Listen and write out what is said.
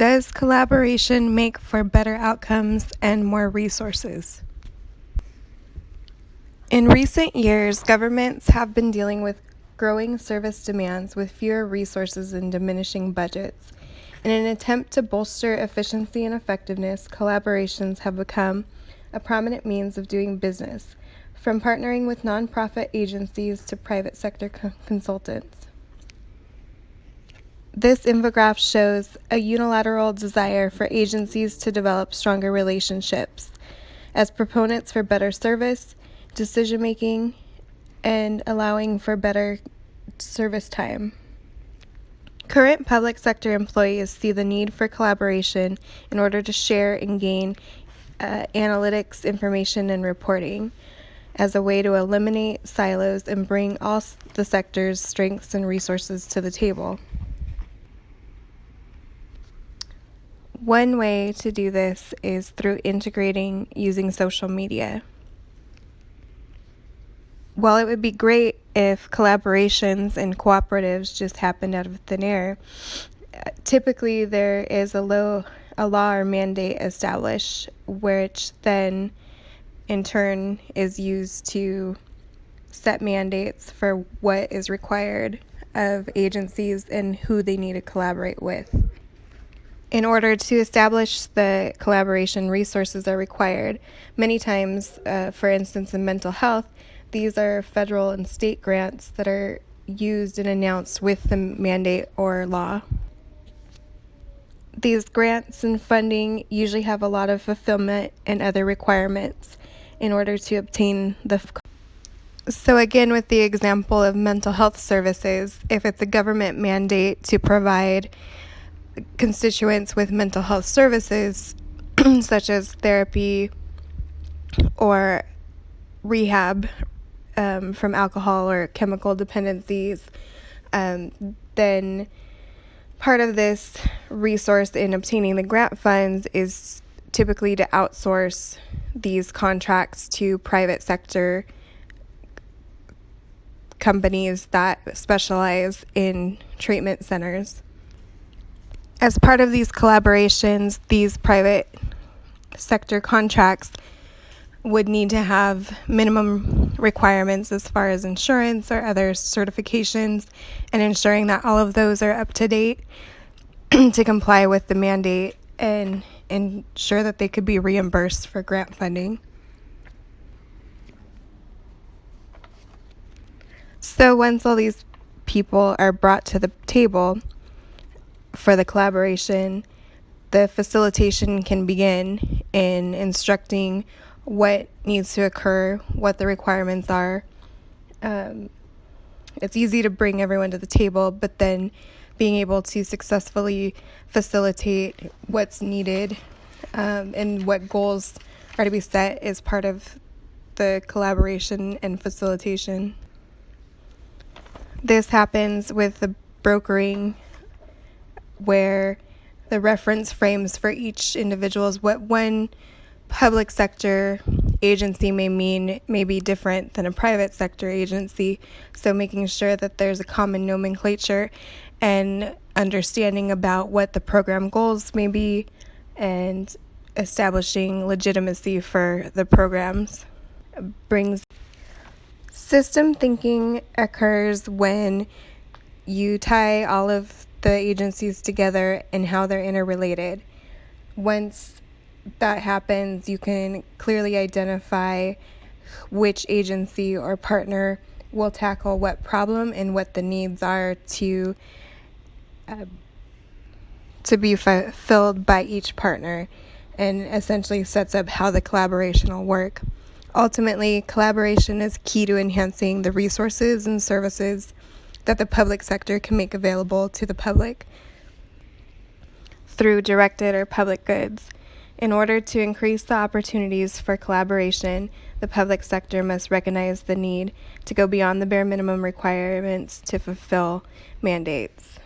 Does collaboration make for better outcomes and more resources? In recent years, governments have been dealing with growing service demands with fewer resources and diminishing budgets. In an attempt to bolster efficiency and effectiveness, collaborations have become a prominent means of doing business, from partnering with nonprofit agencies to private sector consultants. This infograph shows a unilateral desire for agencies to develop stronger relationships as proponents for better service, decision-making, and allowing for better service time. Current public sector employees see the need for collaboration in order to share and gain analytics, information, and reporting as a way to eliminate silos and bring all the sector's strengths and resources to the table. One way to do this is through integrating using social media. While it would be great if collaborations and cooperatives just happened out of thin air, typically there is a law or mandate established, which then in turn is used to set mandates for what is required of agencies and who they need to collaborate with. In order to establish the collaboration, resources are required. Many times, for instance, in mental health, these are federal and state grants that are used and announced with the mandate or law. These grants and funding usually have a lot of fulfillment and other requirements in order to obtain the. So again, with the example of mental health services, if it's a government mandate to provide constituents with mental health services, such as therapy or rehab from alcohol or chemical dependencies, then part of this resource in obtaining the grant funds is typically to outsource these contracts to private sector companies that specialize in treatment centers. As part of these collaborations, these private sector contracts would need to have minimum requirements as far as insurance or other certifications, and ensuring that all of those are up to date to comply with the mandate and ensure that they could be reimbursed for grant funding. So once all these people are brought to the table for the collaboration, the facilitation can begin in instructing what needs to occur, what the requirements are. It's easy to bring everyone to the table, but then being able to successfully facilitate what's needed and what goals are to be set is part of the collaboration and facilitation. This happens with the brokering, where the reference frames for each individual is what one public sector agency may be different than a private sector agency. So making sure that there's a common nomenclature and understanding about what the program goals may be and establishing legitimacy for the programs brings. System thinking occurs when you tie all of the agencies together and how they're interrelated. Once that happens, you can clearly identify which agency or partner will tackle what problem and what the needs are to be fulfilled by each partner, and essentially sets up how the collaboration will work. Ultimately, collaboration is key to enhancing the resources and services that the public sector can make available to the public through directed or public goods. In order to increase the opportunities for collaboration, the public sector must recognize the need to go beyond the bare minimum requirements to fulfill mandates.